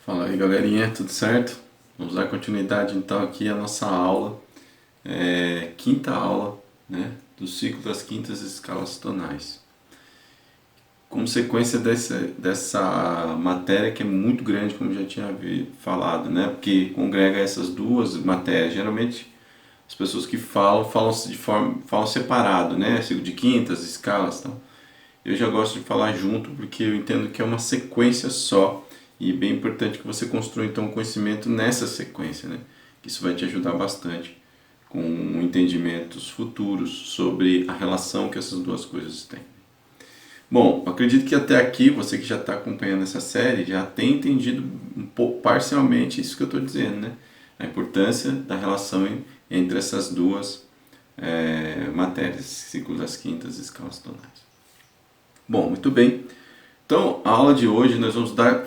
Fala aí galerinha, tudo certo? Vamos dar continuidade então aqui à nossa aula, quinta aula, né, do ciclo das quintas escalas tonais. Como sequência dessa matéria que é muito grande, como já tinha falado, né, porque congrega essas duas matérias. Geralmente as pessoas que falam falam separado, né, ciclo de quintas, escalas, tal. Eu já gosto de falar junto porque eu entendo que é uma sequência só e é bem importante que você construa então um conhecimento nessa sequência, né? Que isso vai te ajudar bastante com entendimentos futuros sobre a relação que essas duas coisas têm. Bom, acredito que até aqui você que já está acompanhando essa série já tem entendido um pouco parcialmente isso que eu estou dizendo, né? A importância da relação entre essas duas matérias, ciclo das quintas e escalas tonais. Bom, muito bem. Então, a aula de hoje nós vamos dar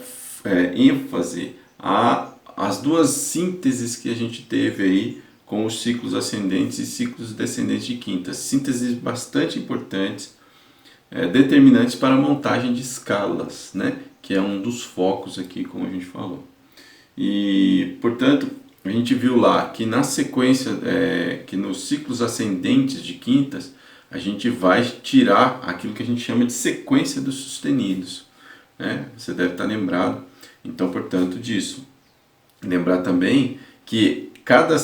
ênfase às duas sínteses que a gente teve aí com os ciclos ascendentes e ciclos descendentes de quintas. Sínteses bastante importantes, determinantes para a montagem de escalas, né? Que é um dos focos aqui, como a gente falou. E, portanto, a gente viu lá que na sequência, que nos ciclos ascendentes de quintas, a gente vai tirar aquilo que a gente chama de sequência dos sustenidos, né? Você deve estar lembrado, então, portanto, disso. Lembrar também que cada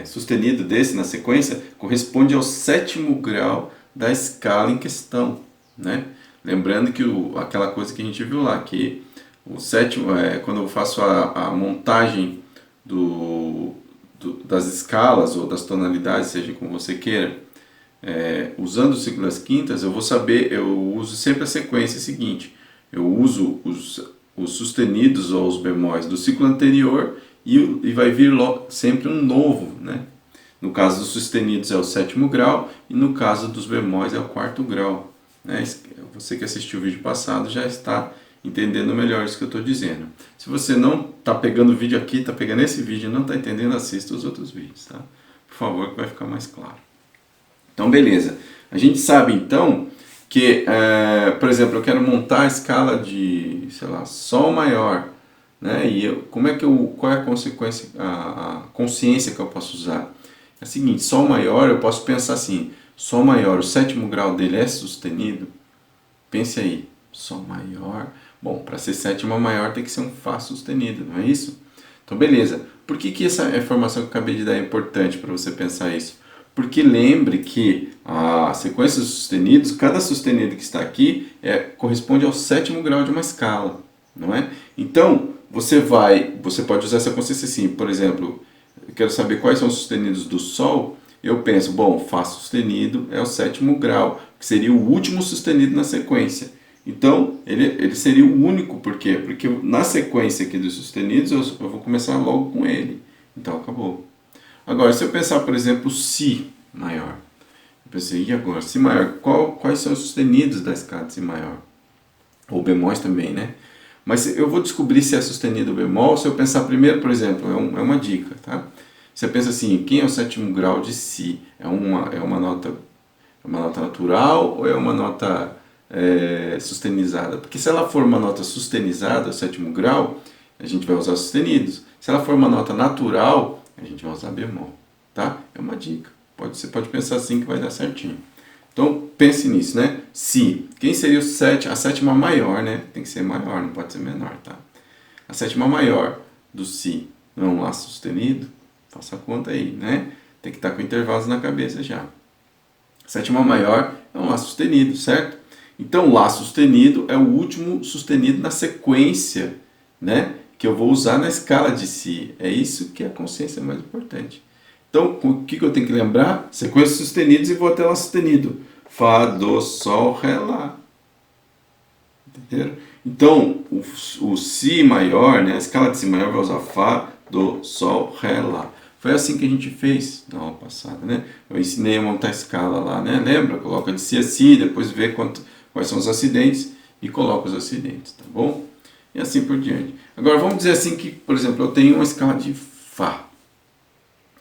sustenido desse na sequência corresponde ao sétimo grau da escala em questão, né? Lembrando que aquela coisa que a gente viu lá, que o sétimo, quando eu faço a montagem das escalas ou das tonalidades, seja como você queira, usando o ciclo das quintas, eu uso sempre a sequência seguinte. Eu uso os sustenidos ou os bemóis do ciclo anterior e vai vir sempre um novo, né? No caso dos sustenidos é o sétimo grau e no caso dos bemóis é o quarto grau, né? Você que assistiu o vídeo passado já está entendendo melhor isso que eu estou dizendo. Se você não está pegando o vídeo aqui, está pegando esse vídeo e não está entendendo, assista os outros vídeos, tá? Por favor, que vai ficar mais claro. Então, beleza. A gente sabe, então, que, por exemplo, eu quero montar a escala de, sei lá, Sol maior, né? E qual é a consequência, a consciência que eu posso usar? É o seguinte, Sol maior, eu posso pensar assim, Sol maior, o sétimo grau dele é sustenido? Pense aí, Sol maior. Bom, para ser sétima maior tem que ser um Fá sustenido, não é isso? Então, beleza. Por que essa informação que eu acabei de dar é importante para você pensar isso? Porque lembre que a sequência dos sustenidos, cada sustenido que está aqui corresponde ao sétimo grau de uma escala, não é? Então, você pode usar essa consciência assim, por exemplo, eu quero saber quais são os sustenidos do Sol, eu penso, bom, Fá sustenido é o sétimo grau, que seria o último sustenido na sequência. Então, ele seria o único, por quê? Porque na sequência aqui dos sustenidos, eu vou começar logo com ele. Então, acabou. Agora, se eu pensar, por exemplo, Si maior. Eu pensei, e agora? Si maior, quais são os sustenidos da escala de Si maior? Ou bemóis também, né? Mas eu vou descobrir se é sustenido ou bemol se eu pensar primeiro, por exemplo, é uma dica, tá? Você pensa assim, quem é o sétimo grau de Si? É uma nota natural ou é uma nota sustenizada? Porque se ela for uma nota sustenizada, o sétimo grau, a gente vai usar sustenidos. Se ela for uma nota natural, a gente vai usar bemol, tá? É uma dica. Você pode pensar assim que vai dar certinho. Então, pense nisso, né? Si. Quem seria a sétima maior, né? Tem que ser maior, não pode ser menor, tá? A sétima maior do Si não é um Lá sustenido? Faça a conta aí, né? Tem que estar com intervalos na cabeça já. A sétima maior é um Lá sustenido, certo? Então, Lá sustenido é o último sustenido na sequência, né? Que eu vou usar na escala de Si. É isso que é a consciência mais importante. Então, o que eu tenho que lembrar? Sequências sustenidas e vou até Lá sustenido. Fá, Dó, Sol, Ré, Lá. Entenderam? Então, o Si maior, né? A escala de Si maior vai usar Fá, Dó, Sol, Ré, Lá. Foi assim que a gente fez na aula passada, né? Eu ensinei a montar a escala lá, né? Lembra? Coloca de Si a Si, depois vê quais são os acidentes e coloca os acidentes, tá bom? E assim por diante. Agora, vamos dizer assim que, por exemplo, eu tenho uma escala de Fá.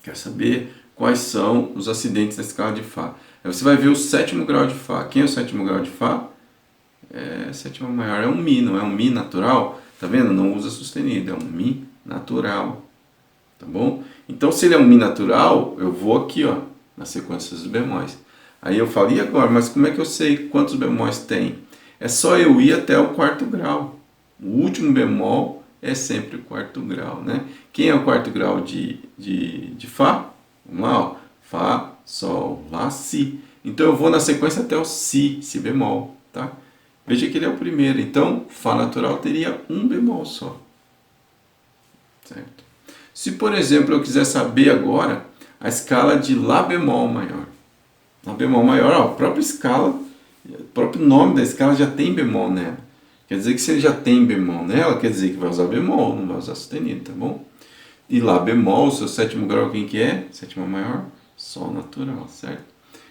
Quer saber quais são os acidentes da escala de Fá. Aí você vai ver o sétimo grau de Fá. Quem é o sétimo grau de Fá? é sétima maior, é um Mi, não é um Mi natural, tá vendo? Não usa sustenido, é um Mi natural, tá bom? Então se ele é um Mi natural, eu vou aqui, ó, na sequência dos bemóis. Aí eu falo, e agora? Mas como é que eu sei quantos bemóis tem? É só eu ir até o quarto grau. O último bemol é sempre o quarto grau, né? Quem é o quarto grau de Fá? Vamos lá, ó. Fá, Sol, Lá, Si. Então eu vou na sequência até o Si, Si bemol, tá? Veja que ele é o primeiro. Então, Fá natural teria um bemol só. Certo? Se, por exemplo, eu quiser saber agora a escala de Lá bemol maior. Lá bemol maior, ó, a própria escala, o próprio nome da escala já tem bemol nela. Quer dizer que se ele já tem bemol nela, quer dizer que vai usar bemol, não vai usar sustenido, tá bom? E Lá bemol, o seu sétimo grau, quem que é? Sétima maior, Sol natural, certo?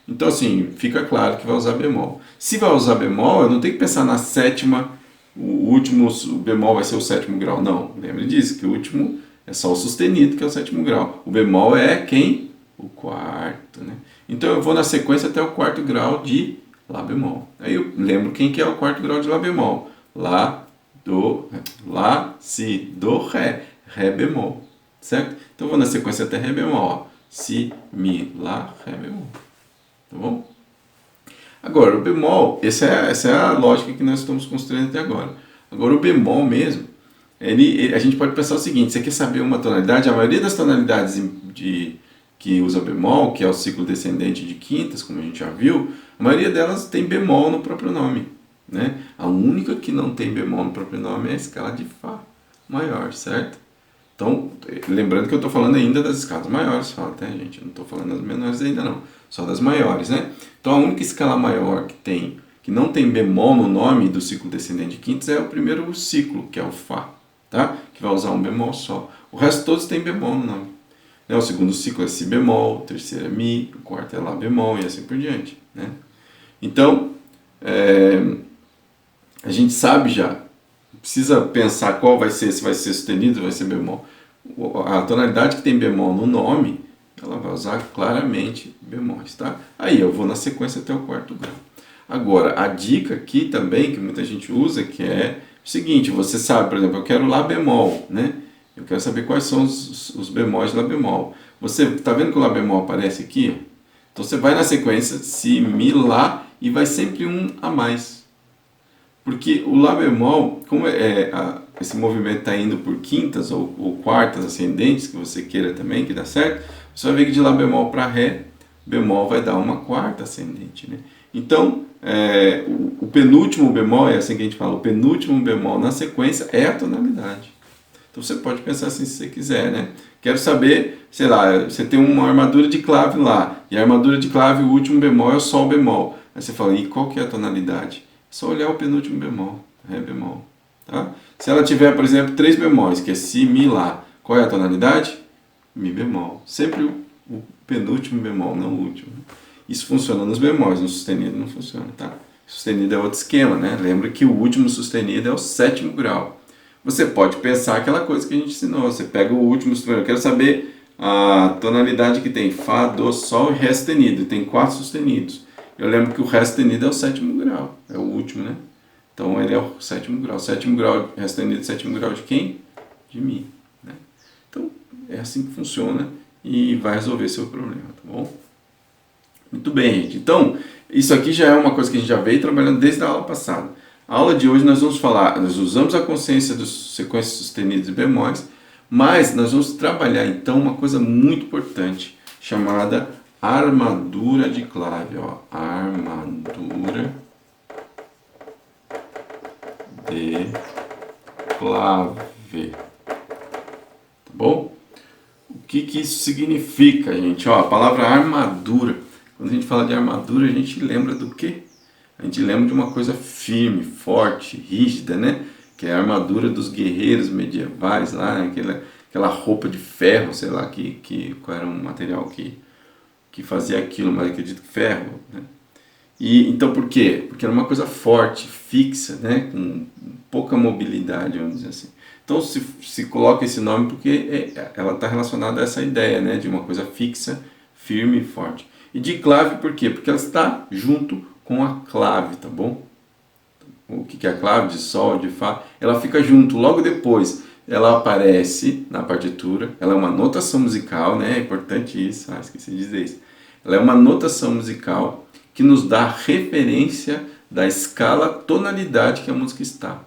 Então assim, fica claro que vai usar bemol. Se vai usar bemol, eu não tenho que pensar na sétima, o último o bemol vai ser o sétimo grau. Não, lembre disso, que o último é só o sustenido, que é o sétimo grau. O bemol é quem? O quarto, né? Então eu vou na sequência até o quarto grau de Lá bemol. Aí eu lembro quem que é o quarto grau de Lá bemol. Lá, Do, Lá, Si, Do, Ré. Ré bemol, certo? Então eu vou na sequência até Ré bemol, ó. Si, Mi, Lá, Ré bemol. Tá bom? Agora, o bemol, essa é a lógica que nós estamos construindo até agora. Agora, o bemol mesmo, a gente pode pensar o seguinte, você quer saber uma tonalidade? A maioria das tonalidades que usa bemol, que é o ciclo descendente de quintas, como a gente já viu, a maioria delas tem bemol no próprio nome, né? A única que não tem bemol no próprio nome é a escala de Fá maior, certo? Então, lembrando que eu estou falando ainda das escalas maiores, fala, tá, gente? Eu não estou falando das menores ainda não, só das maiores, né? Então, a única escala maior que não tem bemol no nome do ciclo descendente de quintas é o primeiro ciclo, que é o Fá, tá? Que vai usar um bemol só. O resto todos tem bemol no nome. Né? O segundo ciclo é Si bemol, o terceiro é Mi, o quarto é Lá bemol e assim por diante, né? Então, a gente sabe já, não precisa pensar qual vai ser, se vai ser sustenido ou vai ser bemol. A tonalidade que tem bemol no nome, ela vai usar claramente bemóis, tá? Aí eu vou na sequência até o quarto grau. Agora, a dica aqui também, que muita gente usa, que é o seguinte, você sabe, por exemplo, eu quero Lá bemol, né? Eu quero saber quais são os bemóis de Lá bemol. Você está vendo que o Lá bemol aparece aqui? Então você vai na sequência Si, Mi, Lá e vai sempre um a mais. Porque o Lá bemol, como esse movimento está indo por quintas ou quartas ascendentes, que você queira também, que dá certo, você vai ver que de Lá bemol para Ré, bemol vai dar uma quarta ascendente, né? Então, o penúltimo bemol, é assim que a gente fala, o penúltimo bemol na sequência é a tonalidade. Então você pode pensar assim se você quiser, né? Quero saber, sei lá, você tem uma armadura de clave lá, e a armadura de clave, o último bemol é o Sol bemol. Aí você fala, e qual que é a tonalidade? É só olhar o penúltimo bemol, Ré bemol, tá? Se ela tiver, por exemplo, 3 bemóis, que é Si, Mi, Lá, qual é a tonalidade? Mi bemol. Sempre o penúltimo bemol, não o último. Isso funciona nos bemóis, no sustenido não funciona, tá? Sustenido é outro esquema, né? Lembra que o último sustenido é o sétimo grau. Você pode pensar aquela coisa que a gente ensinou. Você pega o último sustenido. Eu quero saber a tonalidade que tem Fá, Dó, Sol e Ré sustenido. Tem 4 sustenidos. Eu lembro que o Ré sustenido é o sétimo grau. É o último, né? Então ele é o sétimo grau. Sétimo grau, Ré sustenido, sétimo grau de quem? De Mi, né? Então é assim que funciona e vai resolver seu problema, tá bom? Muito bem, gente. Então, isso aqui já é uma coisa que a gente já veio trabalhando desde a aula passada. A aula de hoje nós vamos falar, nós usamos a consciência dos sequências sustenidas e bemóis, mas nós vamos trabalhar então uma coisa muito importante, chamada armadura de clave, ó. Armadura de clave. Tá bom? O que isso significa, gente? Ó, a palavra armadura. Quando a gente fala de armadura, a gente lembra do quê? A gente lembra de uma coisa firme, forte, rígida, né? Que é a armadura dos guerreiros medievais lá, né? Aquela roupa de ferro, sei lá, qual era um material que fazia aquilo, mas acredito que ferro, né? E então por quê? Porque era uma coisa forte, fixa, né? Com pouca mobilidade, vamos dizer assim. Então se coloca esse nome porque ela está relacionada a essa ideia, né? De uma coisa fixa, firme e forte. E de clave por quê? Porque ela está junto com a clave, tá bom? o que é a clave de Sol, de Fá, ela fica junto. Logo depois, ela aparece na partitura. Ela é uma notação musical, né? É importante isso. Esqueci de dizer isso. Ela é uma notação musical que nos dá referência da escala, tonalidade que a música está.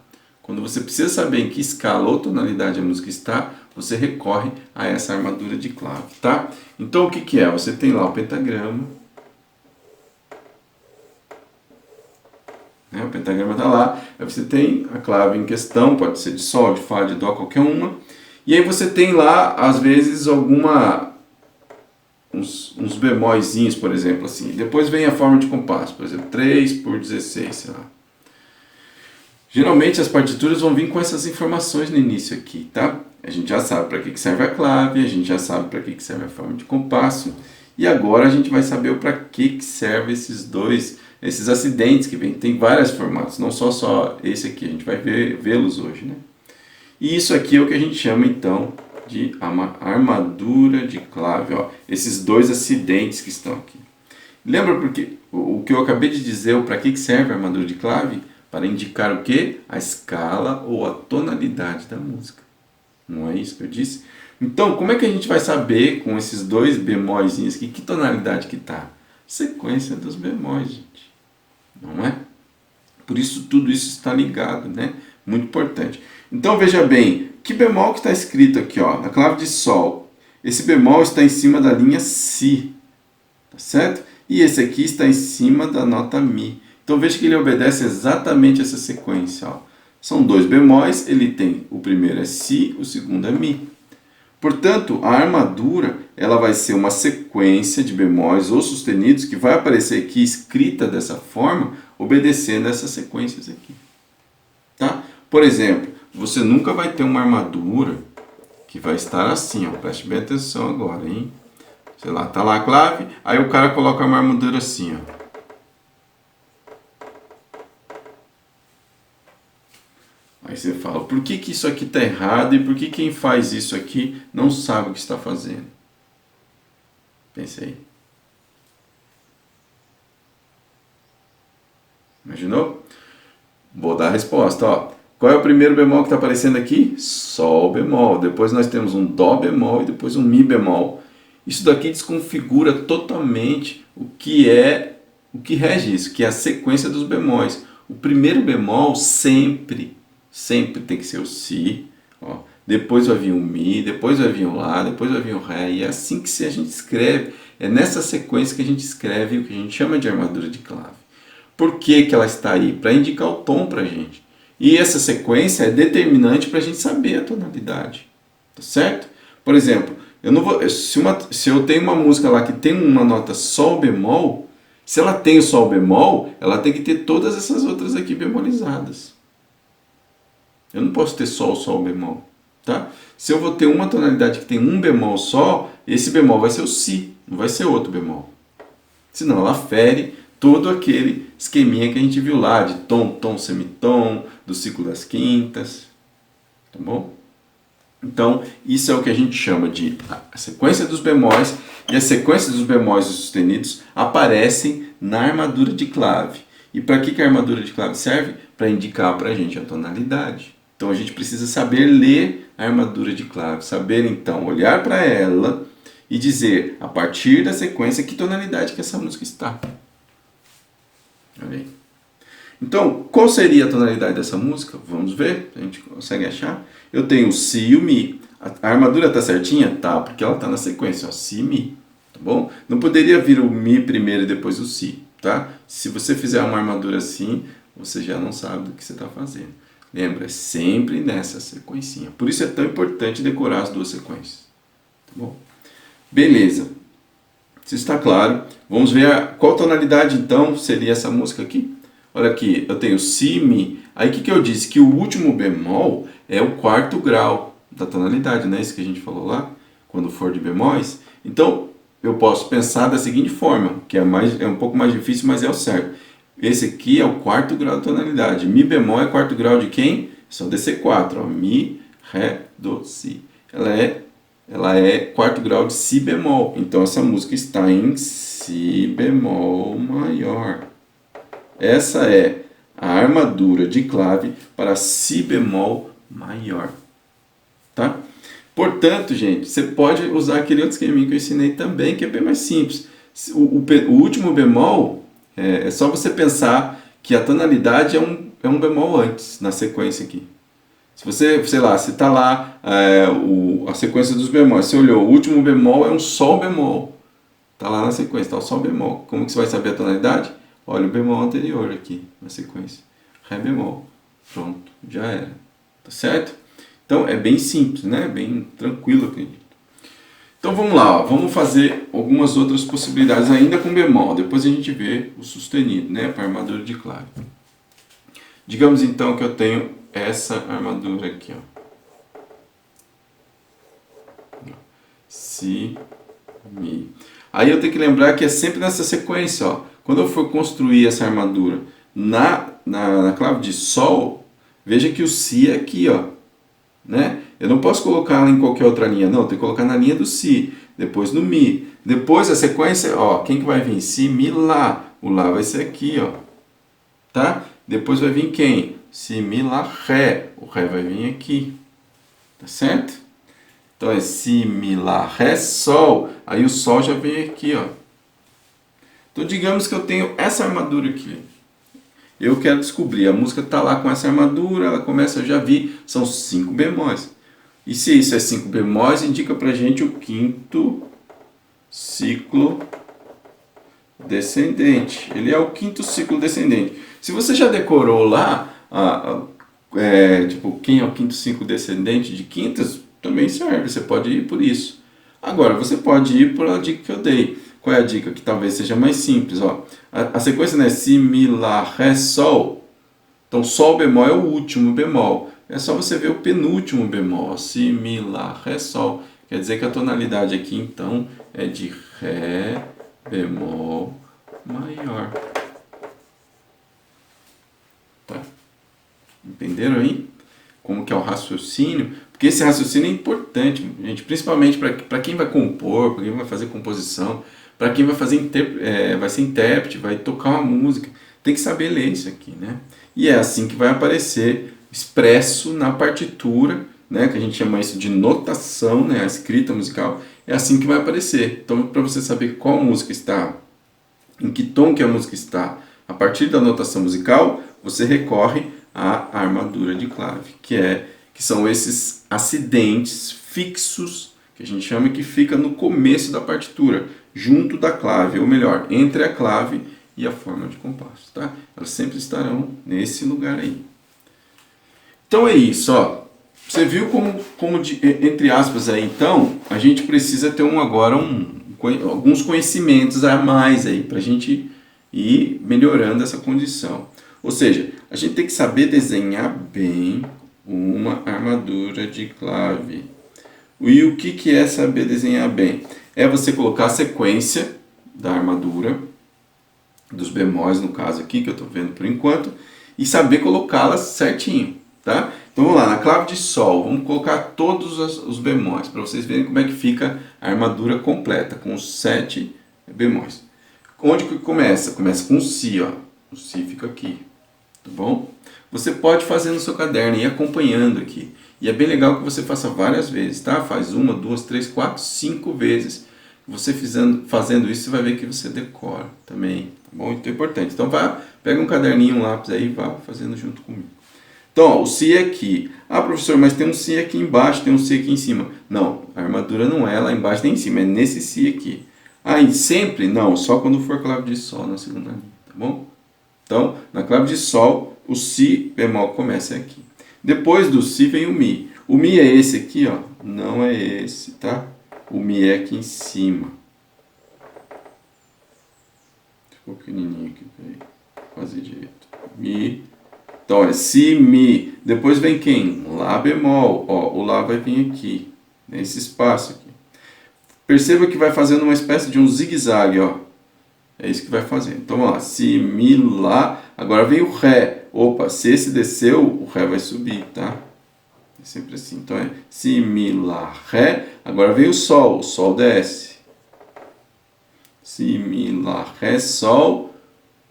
Quando você precisa saber em que escala ou tonalidade a música está, você recorre a essa armadura de clave, tá? Então o que é? Você tem lá o pentagrama, né? O pentagrama está lá, aí você tem a clave em questão, pode ser de Sol, de Fá, de Dó, qualquer uma, e aí você tem lá, às vezes, uns bemóizinhos, por exemplo, assim. Depois vem a forma de compasso, por exemplo, 3 por 16, sei lá. Geralmente as partituras vão vir com essas informações no início aqui, tá? A gente já sabe para que serve a clave, a gente já sabe para que serve a forma de compasso, e agora a gente vai saber para que serve esses acidentes que vem. Tem vários formatos, não só esse aqui, a gente vai vê-los hoje, né? E isso aqui é o que a gente chama então de armadura de clave, ó. Esses dois acidentes que estão aqui. Lembra porque o que eu acabei de dizer, para que serve a armadura de clave? Para indicar o que? A escala ou a tonalidade da música. Não é isso que eu disse? Então, como é que a gente vai saber com esses dois bemóizinhos aqui, que tonalidade que está? Sequência dos bemóis, gente. Não é? Por isso, tudo isso está ligado, né? Muito importante. Então, veja bem, que bemol que está escrito aqui, ó, na clave de Sol? Esse bemol está em cima da linha Si, tá certo? E esse aqui está em cima da nota Mi. Então, veja que ele obedece exatamente essa sequência, ó. São dois bemóis, ele tem, o primeiro é Si, o segundo é Mi. Portanto, a armadura, ela vai ser uma sequência de bemóis ou sustenidos que vai aparecer aqui escrita dessa forma, obedecendo essas sequências aqui. Tá? Por exemplo, você nunca vai ter uma armadura que vai estar assim, ó. Preste bem atenção agora, hein? Sei lá, tá lá a clave, aí o cara coloca uma armadura assim, ó. Aí você fala, por que isso aqui está errado e por que quem faz isso aqui não sabe o que está fazendo? Pense aí. Imaginou? Vou dar a resposta, ó. Qual é o primeiro bemol que está aparecendo aqui? Sol bemol. Depois nós temos um Dó bemol e depois um Mi bemol. Isso daqui desconfigura totalmente o que rege isso, que é a sequência dos bemóis. O primeiro bemol sempre tem que ser o Si, ó. Depois vai vir o Mi, depois vai vir o Lá, depois vai vir o Ré, e é assim que a gente escreve, é nessa sequência que a gente escreve o que a gente chama de armadura de clave. Por que ela está aí? Para indicar o tom para a gente. E essa sequência é determinante para a gente saber a tonalidade, tá certo? Por exemplo, se eu tenho uma música lá que tem uma nota Sol bemol, se ela tem o Sol bemol, ela tem que ter todas essas outras aqui bemolizadas. Eu não posso ter só o Sol bemol, tá? Se eu vou ter uma tonalidade que tem um bemol só, esse bemol vai ser o Si, não vai ser outro bemol. Senão ela fere todo aquele esqueminha que a gente viu lá, de tom, tom, semitom, do ciclo das quintas, tá bom? Então, isso é o que a gente chama de a sequência dos bemóis, e a sequência dos bemóis e sustenidos aparecem na armadura de clave. E para que a armadura de clave serve? Para indicar para a gente a tonalidade. Então a gente precisa saber ler a armadura de clave, saber então olhar para ela e dizer, a partir da sequência, que tonalidade que essa música está. Olha aí. Então, qual seria a tonalidade dessa música? Vamos ver, a gente consegue achar. Eu tenho o Si e o Mi. A armadura está certinha? Tá, porque ela está na sequência, ó, Si e Mi. Tá bom? Não poderia vir o Mi primeiro e depois o Si, tá? Se você fizer uma armadura assim, você já não sabe do que você está fazendo. Lembra, é sempre nessa sequencinha. Por isso é tão importante decorar as duas sequências. Tá bom? Beleza. Se está claro, vamos ver qual tonalidade então seria essa música aqui. Olha aqui, eu tenho Si, Mi. Aí o que eu disse? Que o último bemol é o quarto grau da tonalidade, não é isso que a gente falou lá? Quando for de bemóis. Então, eu posso pensar da seguinte forma, que é um pouco mais difícil, mas é o certo. Esse aqui é o quarto grau da tonalidade. Mi bemol é quarto grau de quem? Só descer 4. Ó. Mi, Ré, Dó, Si. Ela é quarto grau de Si bemol. Então essa música está em Si bemol maior. Essa é a armadura de clave para si bemol maior, tá? Portanto, gente, você pode usar aquele outro esqueminha que eu ensinei também, que é bem mais simples. O último bemol, é só você pensar que a tonalidade é um bemol antes, na sequência aqui. Se você, sei lá, se está lá a sequência dos bemóis, você olhou, o último bemol é um sol bemol. Está lá na sequência, está o sol bemol. Como que você vai saber a tonalidade? Olha o bemol anterior aqui, na sequência. Ré bemol. Pronto, já era. Tá certo? Então é bem simples, né? Bem tranquilo, acredito. Então vamos lá, ó. Vamos fazer algumas outras possibilidades ainda com bemol. Depois a gente vê o sustenido, né? Para armadura de clave. Digamos então que eu tenho essa armadura aqui, ó. Si, Mi. Aí eu tenho que lembrar que é sempre nessa sequência, ó. Quando eu for construir essa armadura na clave de Sol, veja que o Si é aqui, ó. Né? Eu não posso colocar ela em qualquer outra linha, não. Eu tenho que colocar na linha do Si, depois no Mi. Depois a sequência, ó, quem que vai vir? Si, Mi, Lá. O Lá vai ser aqui, ó. Tá? Depois vai vir quem? Si, Mi, Lá, Ré. O Ré vai vir aqui. Tá certo? Então é Si, Mi, Lá, Ré, Sol. Aí o Sol já vem aqui, ó. Então digamos que eu tenho essa armadura aqui. Eu quero descobrir, a música está lá com essa armadura, ela começa, eu já vi, são 5 bemóis. E se isso é 5 bemóis, indica pra gente o quinto ciclo descendente. Ele é o quinto ciclo descendente. Se você já decorou lá, tipo, quem é o quinto ciclo descendente de quintas, também serve, você pode ir por isso. Agora, você pode ir por a dica que eu dei. Qual é a dica? Que talvez seja mais simples, ó. A sequência, né? Si, Mi, Lá, Ré, Sol. Então, Sol bemol é o último bemol. É só você ver o penúltimo bemol. Si, Mi, Lá, Ré, Sol. Quer dizer que a tonalidade aqui, então, é de Ré bemol maior. Tá? Entenderam aí? Como que é o raciocínio? Porque esse raciocínio é importante, gente, principalmente para quem vai compor, para quem vai fazer composição, para quem vai fazer vai ser intérprete, vai tocar uma música, tem que saber ler isso aqui, né? E é assim que vai aparecer expresso na partitura, né? Que a gente chama isso de notação, né? A escrita musical, é assim que vai aparecer. Então, para você saber qual música está, em que tom que a música está, a partir da notação musical, você recorre à armadura de clave, que são esses acidentes fixos, que a gente chama, que fica no começo da partitura, junto da clave, ou melhor, entre a clave e a forma de compasso, tá? Elas sempre estarão nesse lugar aí. Então é isso, ó. Você viu entre aspas aí, então, a gente precisa ter alguns conhecimentos a mais aí, pra gente ir melhorando essa condição. Ou seja, a gente tem que saber desenhar bem uma armadura de clave. E o que é saber desenhar bem? É você colocar a sequência da armadura, dos bemóis no caso aqui, que eu estou vendo por enquanto, e saber colocá-las certinho, tá? Então vamos lá, na clave de Sol, vamos colocar todos os bemóis, para vocês verem como é que fica a armadura completa, com os 7 bemóis. Onde que começa? Começa com o Si, ó. O Si fica aqui, tá bom? Você pode fazer no seu caderno e ir acompanhando aqui. E é bem legal que você faça várias vezes, tá? Faz 1, 2, 3, 4, 5 vezes. Você fazendo isso, você vai ver que você decora também, tá bom? Então é importante. Então pega um caderninho, um lápis aí e vá fazendo junto comigo. Então, ó, o Si é aqui. Ah, professor, mas tem um Si aqui embaixo, tem um Si aqui em cima. Não, a armadura não é lá embaixo nem em cima, é nesse Si aqui. Ah, e sempre? Não, só quando for clave de Sol na segunda linha, tá bom? Então, na clave de Sol, o Si bemol começa aqui. Depois do Si vem o Mi. O Mi é esse aqui, ó. Não é esse, tá? O Mi é aqui em cima. Ficou pequenininho aqui, peraí. Fazer direito. Mi. Então é Si, Mi. Depois vem quem? Lá bemol. Ó, o Lá vai vir aqui. Nesse espaço aqui. Perceba que vai fazendo uma espécie de um zigue-zague, ó. É isso que vai fazer. Então vamos lá. Si, Mi, Lá. Agora vem o Ré. Opa, se esse desceu, o Ré vai subir, tá? É sempre assim. Então é Si, Mi, Lá, Ré. Agora vem o Sol desce. Si, Mi, Lá, Ré, Sol.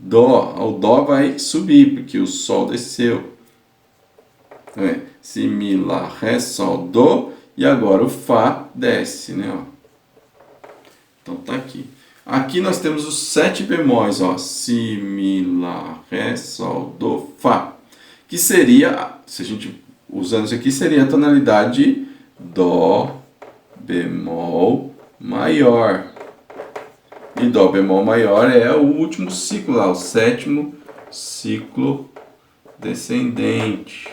Dó. O Dó vai subir, porque o Sol desceu. Então é Si, Mi, Lá, Ré, Sol, Dó. E agora o Fá desce, né? Ó. Então tá aqui. Aqui nós temos os 7 bemóis, ó. Si, Mi, Lá, Ré, Sol, Dó, Fá. Que seria, se a gente usando isso aqui, seria a tonalidade Dó bemol maior. E Dó bemol maior é o último ciclo lá, o 7º ciclo descendente.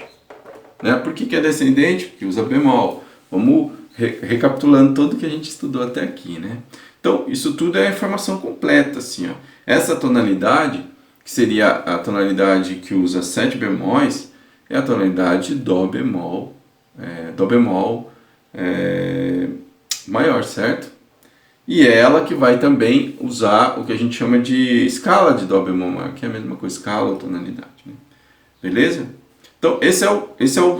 Né? Por que é descendente? Porque usa bemol. Vamos recapitulando tudo que a gente estudou até aqui, né? Então, isso tudo é a informação completa, assim, ó. Essa tonalidade, que seria a tonalidade que usa 7 bemóis, é a tonalidade Dó bemol, maior, certo? E é ela que vai também usar o que a gente chama de escala de Dó bemol maior, que é a mesma coisa, escala ou tonalidade, né? Beleza? Então,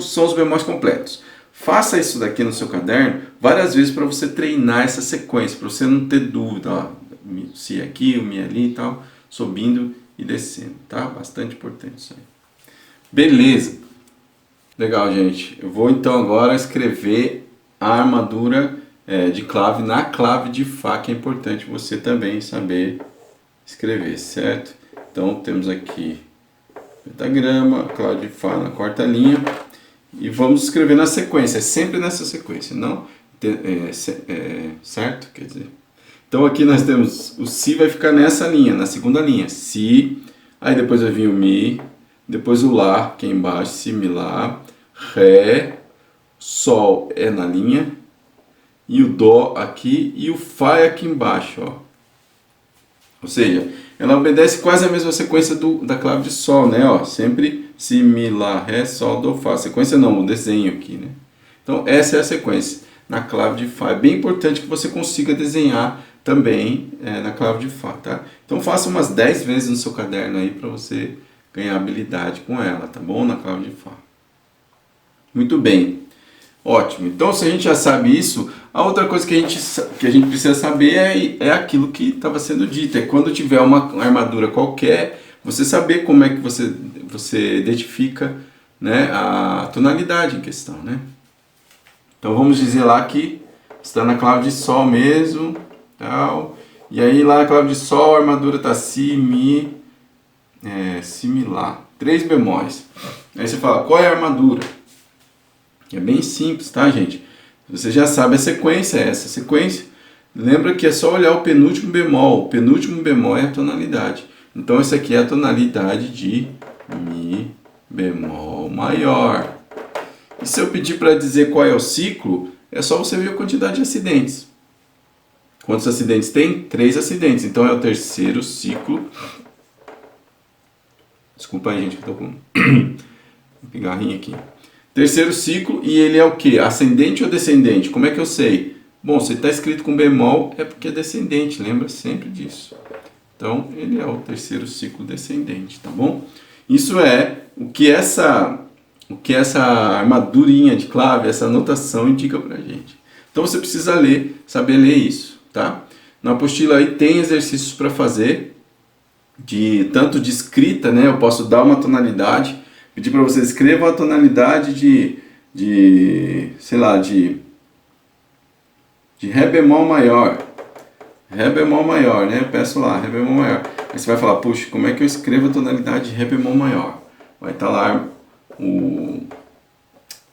são os bemóis completos. Faça isso daqui no seu caderno várias vezes para você treinar essa sequência, para você não ter dúvida, ó, Si aqui, o Mi ali e tal, subindo e descendo, tá? Bastante importante isso aí. Beleza. Legal, gente. Eu vou então agora escrever a armadura de clave na clave de Fá, que é importante você também saber escrever, certo? Então temos aqui pentagrama, clave de Fá na quarta linha e vamos escrever na sequência, sempre nessa sequência, não? Certo? Quer dizer, então aqui nós temos o Si vai ficar nessa linha, na segunda linha, Si, aí depois vai vir o Mi, depois o Lá, aqui embaixo, Si, Mi, Lá, Ré, Sol é na linha, e o Dó aqui, e o Fá é aqui embaixo, ó. Ou seja, ela obedece quase a mesma sequência da clave de Sol, né? Ó, sempre Si, Mi, Lá, Ré, Sol, Dó, Fá. Sequência não, o desenho aqui, né? Então essa é a sequência na clave de Fá. É bem importante que você consiga desenhar também na clave de Fá, tá? Então faça umas 10 vezes no seu caderno aí para você ganhar habilidade com ela, tá bom? Na clave de Fá. Muito bem. Ótimo. Então, se a gente já sabe isso, a outra coisa que a gente precisa saber é aquilo que estava sendo dito. É quando tiver uma armadura qualquer, você saber como é que você identifica, né, a tonalidade em questão, né? Então, vamos dizer lá que está na clave de Sol mesmo, tal. E aí, lá na clave de Sol, a armadura está Si, Mi, Si, Mi, Lá. 3 bemóis. Aí você fala, qual é a armadura? É bem simples, tá, gente? Você já sabe a sequência, essa sequência. Lembra que é só olhar o penúltimo bemol. O penúltimo bemol é a tonalidade. Então, essa aqui é a tonalidade de Mi bemol maior. E se eu pedir para dizer qual é o ciclo, é só você ver a quantidade de acidentes. Quantos acidentes tem? 3 acidentes. Então, é o terceiro ciclo. Desculpa aí, gente, que eu tô com um pigarrinho aqui. Terceiro ciclo, e ele é o que? Ascendente ou descendente? Como é que eu sei? Bom, se está escrito com bemol, é porque é descendente, lembra sempre disso. Então, ele é o terceiro ciclo descendente, tá bom? Isso é o que essa armadurinha de clave, essa anotação indica pra gente. Então, você precisa saber ler isso, tá? Na apostila aí tem exercícios para fazer, tanto de escrita, né? Eu posso dar uma tonalidade, pedir para você escreva a tonalidade sei lá, de Ré bemol maior. Ré bemol maior, né? Eu peço lá, Ré bemol maior. Aí você vai falar, puxa, como é que eu escrevo a tonalidade de Ré bemol maior? Vai estar lá como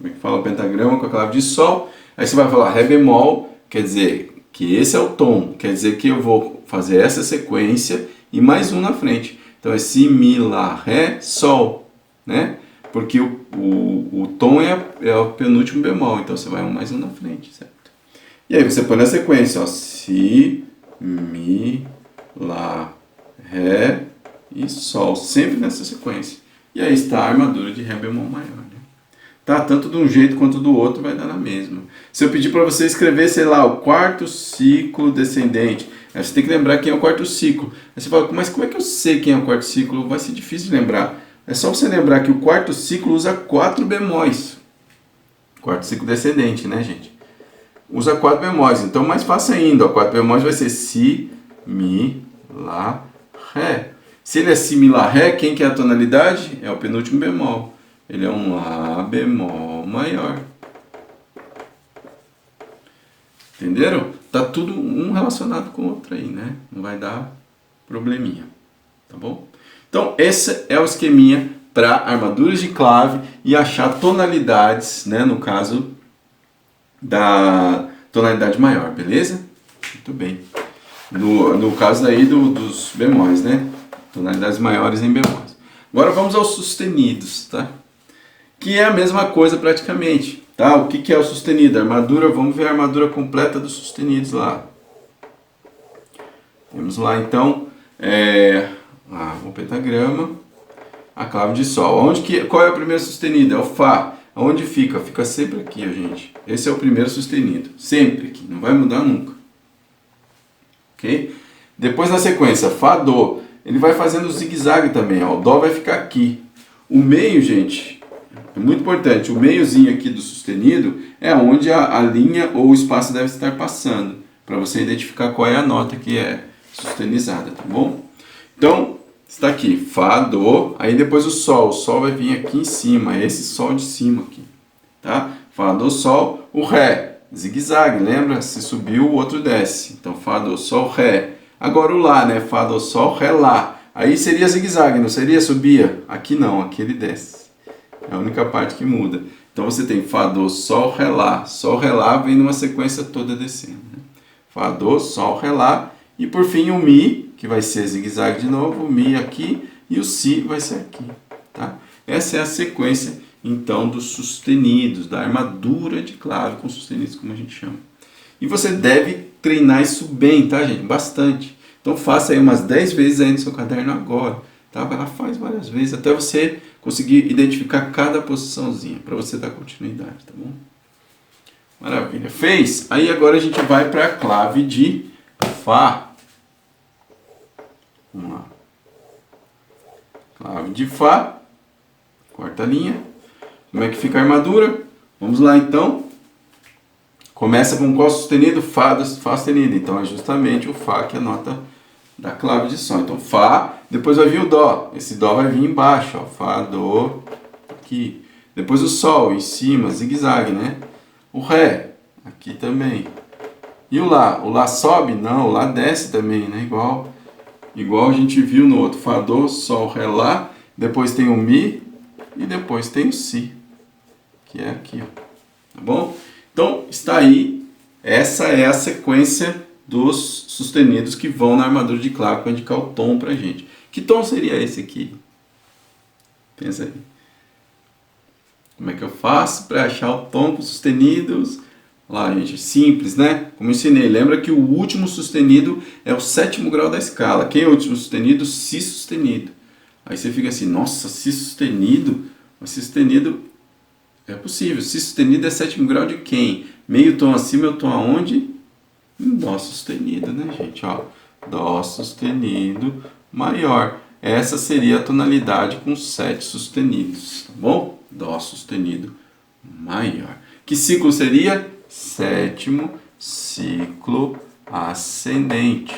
é que fala? O pentagrama com a clave de Sol. Aí você vai falar Ré bemol, quer dizer que esse é o tom. Quer dizer que eu vou fazer essa sequência e mais um na frente. Então é Si, Mi, Lá, Ré, Sol. Né? Porque o tom é o penúltimo bemol, então você vai mais um na frente, certo? E aí você põe na sequência, ó, Si, Mi, Lá, Ré e Sol, sempre nessa sequência. E aí está a armadura de Ré bemol maior, né? Tá? Tanto de um jeito quanto do outro vai dar na mesma. Se eu pedir para você escrever, sei lá, o quarto ciclo descendente, aí você tem que lembrar quem é o quarto ciclo. Aí você fala, mas como é que eu sei quem é o quarto ciclo? Vai ser difícil de lembrar. É só você lembrar que o quarto ciclo usa 4 bemóis. Quarto ciclo descendente, né, gente? Usa 4 bemóis. Então, mais fácil ainda. 4 bemóis vai ser Si, Mi, Lá, Ré. Se ele é Si, Lá, Ré, quem que é a tonalidade? É o penúltimo bemol. Ele é um Lá bemol maior. Entenderam? Tá tudo um relacionado com o outro aí, né? Não vai dar probleminha, tá bom? Então, esse é o esqueminha para armaduras de clave e achar tonalidades, né? No caso da tonalidade maior, beleza? Muito bem. No caso aí dos bemóis, né? Tonalidades maiores em bemóis. Agora vamos aos sustenidos, tá? Que é a mesma coisa praticamente, tá? O que é o sustenido? A armadura, vamos ver a armadura completa dos sustenidos lá. Temos lá então o pentagrama, a clave de Sol. Qual é o primeiro sustenido? É o Fá. Onde fica? Fica sempre aqui, gente. Esse é o primeiro sustenido. Sempre aqui, não vai mudar nunca. Ok? Depois na sequência, Fá, Dó. Ele vai fazendo zigue-zague também, ó. O Dó vai ficar aqui. O meio, gente, é muito importante. O meiozinho aqui do sustenido é onde a linha ou o espaço deve estar passando, para você identificar qual é a nota que é sustenizada, tá bom? Então, está aqui, Fá, Dó, aí depois o Sol vai vir aqui em cima, esse Sol de cima aqui, tá? Fá, Dó, Sol, o Ré, zigue-zague, lembra? Se subiu, o outro desce, então Fá, Dó, Sol, Ré. Agora o Lá, né? Fá, Dó, Sol, Ré, Lá. Aí seria zigue-zague, não seria? Subia? Aqui não, aqui ele desce. É a única parte que muda. Então você tem Fá, Dó, Sol, Ré, Lá. Sol, Ré, Lá vem numa sequência toda descendo, né? Fá, Dó, Sol, Ré, Lá. E por fim o Mi, que vai ser zigue-zague de novo, o Mi aqui e o Si vai ser aqui, tá? Essa é a sequência, então, dos sustenidos, da armadura de clave com sustenidos, como a gente chama. E você deve treinar isso bem, tá, gente? Bastante. Então faça aí umas 10 vezes aí no seu caderno agora, tá? Vai lá, faz várias vezes, até você conseguir identificar cada posiçãozinha, para você dar continuidade, tá bom? Maravilha. Fez? Aí agora a gente vai para a clave de Fá. Vamos lá. Clave de Fá. Quarta linha. Como é que fica a armadura? Vamos lá então. Começa com qual sustenido? Fá sustenido. Então é justamente o Fá que é a nota da clave de Sol. Então Fá, depois vai vir o Dó. Esse Dó vai vir embaixo, ó. Fá, Dó, aqui. Depois o Sol em cima, zigue-zague, né? O Ré, aqui também. E o Lá? O Lá sobe? Não, o Lá desce também, né? Igual a gente viu no outro. Fá, Dó, Sol, Ré, Lá. Depois tem o Mi e depois tem o Si, que é aqui, ó. Tá bom? Então, está aí. Essa é a sequência dos sustenidos que vão na armadura de clave para indicar o tom pra gente. Que tom seria esse aqui? Pensa aí. Como é que eu faço para achar o tom com sustenidos? Lá, gente, simples, né? Como eu ensinei, lembra que o último sustenido é o 7º grau da escala. Quem é o último sustenido? Si sustenido. Aí você fica assim, nossa, Si sustenido? Mas Si sustenido é possível. Si sustenido é 7º grau de quem? Meio tom acima é o tom aonde? Em Dó sustenido, né, gente? Ó, Dó sustenido maior. Essa seria a tonalidade com 7 sustenidos, tá bom? Dó sustenido maior. Que ciclo seria? 7º ciclo ascendente,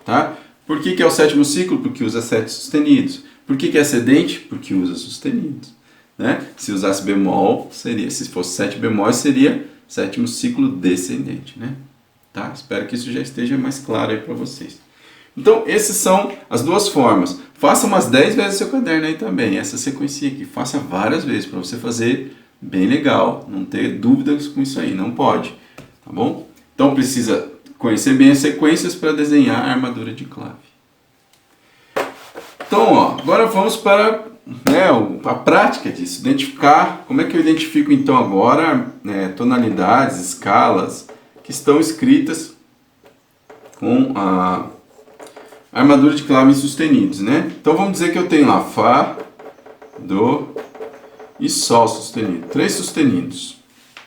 tá? Por que é o 7º ciclo? Porque usa 7 sustenidos. Por que é ascendente? Porque usa sustenidos, né? Se usasse bemol, se fosse 7 bemóis, seria 7º ciclo descendente, né? Tá? Espero que isso já esteja mais claro aí para vocês. Então, essas são as duas formas. Faça umas 10 vezes o seu caderno aí também, essa sequência aqui. Faça várias vezes para você fazer bem legal, não ter dúvidas com isso aí, não pode, tá bom? Então, precisa conhecer bem as sequências para desenhar a armadura de clave. Então, ó, agora vamos para a prática disso, identificar, como é que eu identifico então agora tonalidades, escalas que estão escritas com a armadura de clave em sustenidos, né? Então vamos dizer que eu tenho lá Fá, Dó e Sol sustenido, 3 sustenidos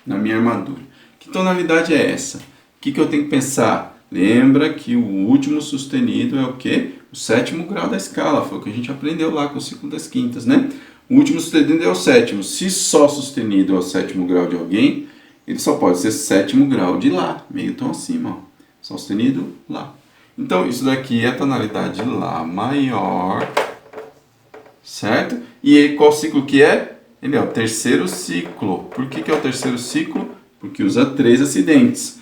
na minha armadura. Que tonalidade é essa? O que eu tenho que pensar? Lembra que o último sustenido é o quê? O 7º grau da escala, foi o que a gente aprendeu lá com o ciclo das quintas, né? O último sustenido é o 7º. Se Sol sustenido é o 7º grau de alguém, ele só pode ser 7º grau de Lá, meio tom acima, ó. Sol sustenido, Lá. Então, isso daqui é a tonalidade Lá maior, certo? E aí, qual ciclo que é? Ele é o terceiro ciclo. Por que é o terceiro ciclo? Porque usa 3 acidentes.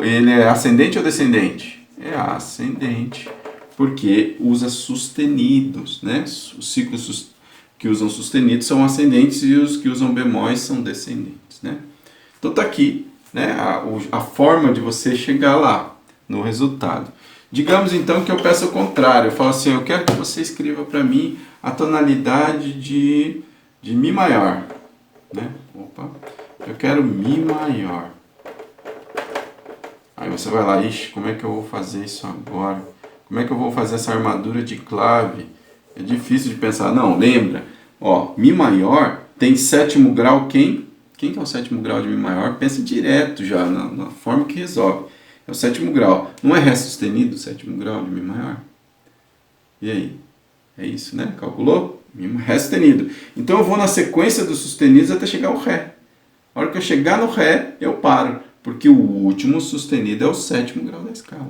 Ele é ascendente ou descendente? É ascendente, porque usa sustenidos, né? Os ciclos que usam sustenidos são ascendentes e os que usam bemóis são descendentes, né? Então tá aqui, né, a forma de você chegar lá no resultado. Digamos então que eu peço o contrário, eu falo assim, eu quero que você escreva para mim a tonalidade de Mi maior, né? Opa, eu quero Mi maior. Aí você vai lá, ixi, como é que eu vou fazer isso agora? Como é que eu vou fazer essa armadura de clave? É difícil de pensar. Não, lembra, ó, Mi maior tem sétimo grau quem? Quem que é o sétimo grau de Mi maior? Pensa direto já na forma que resolve. É o sétimo grau. Não é Ré sustenido o sétimo grau de Mi maior? E aí? É isso, né? Calculou? Ré sustenido. Então eu vou na sequência dos sustenidos até chegar ao Ré. A hora que eu chegar no Ré, eu paro. Porque o último sustenido é o sétimo grau da escala.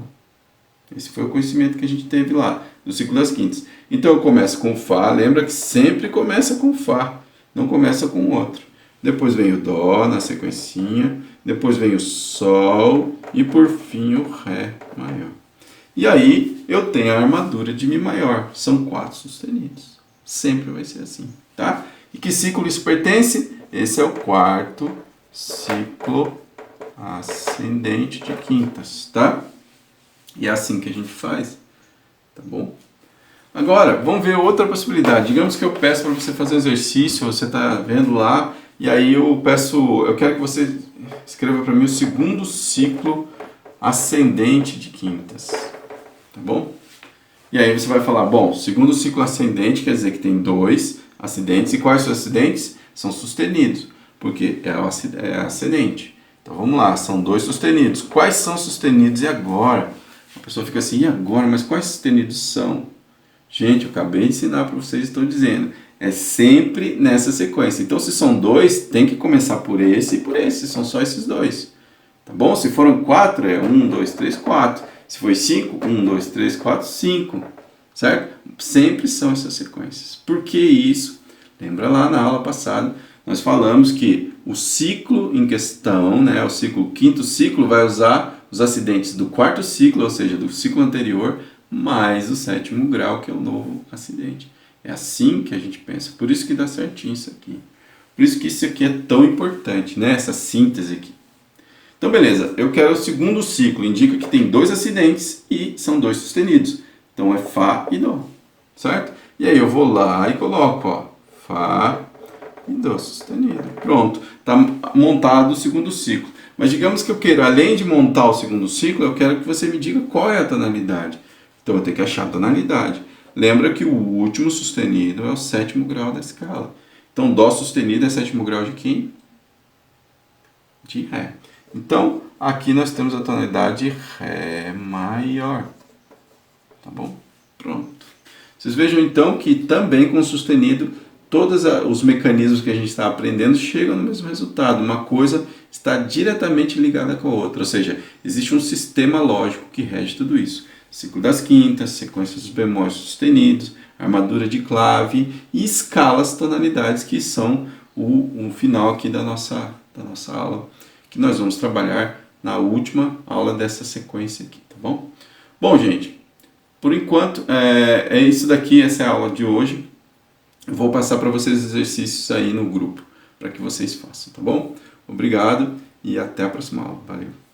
Esse foi o conhecimento que a gente teve lá, do ciclo das quintas. Então eu começo com Fá, lembra que sempre começa com Fá, não começa com outro. Depois vem o Dó na sequencinha, depois vem o Sol e por fim o Ré maior. E aí eu tenho a armadura de Mi maior, são 4 sustenidos. Sempre vai ser assim, tá? E que ciclo isso pertence? Esse é o quarto ciclo ascendente de quintas, tá? E é assim que a gente faz, tá bom? Agora, vamos ver outra possibilidade. Digamos que eu peço para você fazer exercício, você está vendo lá, e aí eu quero que você escreva para mim o segundo ciclo ascendente de quintas, tá bom? E aí você vai falar, bom, segundo ciclo ascendente quer dizer que tem 2 acidentes, e quais são os acidentes? São sustenidos, porque é ascendente. Então vamos lá, são 2 sustenidos. Quais são os sustenidos e agora? A pessoa fica assim, e agora? Mas quais sustenidos são? Gente, eu acabei de ensinar para vocês, estou dizendo. É sempre nessa sequência. Então se são 2, tem que começar por esse e por esse. São só esses 2. Tá bom? Se foram 4, é 1, 2, 3, 4. Se foi 5, 1, 2, 3, 4, 5. Certo? Sempre são essas sequências. Por que isso? Lembra lá na aula passada, nós falamos que o ciclo em questão, né, o quinto ciclo, vai usar os acidentes do quarto ciclo, ou seja, do ciclo anterior, mais o sétimo grau, que é o novo acidente. É assim que a gente pensa. Por isso que dá certinho isso aqui. Por isso que isso aqui é tão importante, né? Essa síntese aqui. Então, beleza. Eu quero o segundo ciclo. Indica que tem 2 acidentes e são 2 sustenidos. Então, é Fá e Dó. Certo? E aí eu vou lá e coloco, ó, Fá e Dó sustenido. Pronto. Está montado o segundo ciclo. Mas digamos que eu queira, além de montar o segundo ciclo, eu quero que você me diga qual é a tonalidade. Então, eu vou ter que achar a tonalidade. Lembra que o último sustenido é o sétimo grau da escala. Então, Dó sustenido é sétimo grau de quem? De Ré. Então, aqui nós temos a tonalidade Ré maior. Tá bom? Pronto. Vocês vejam então que também com o sustenido, todos os mecanismos que a gente está aprendendo chegam no mesmo resultado. Uma coisa está diretamente ligada com a outra. Ou seja, existe um sistema lógico que rege tudo isso. Ciclo das quintas, sequências dos bemóis sustenidos, armadura de clave e escalas tonalidades, que são o final aqui da nossa aula, que nós vamos trabalhar na última aula dessa sequência aqui, tá bom? Bom, gente, por enquanto é isso daqui, essa é a aula de hoje. Eu vou passar para vocês os exercícios aí no grupo, para que vocês façam, tá bom? Obrigado e até a próxima aula. Valeu!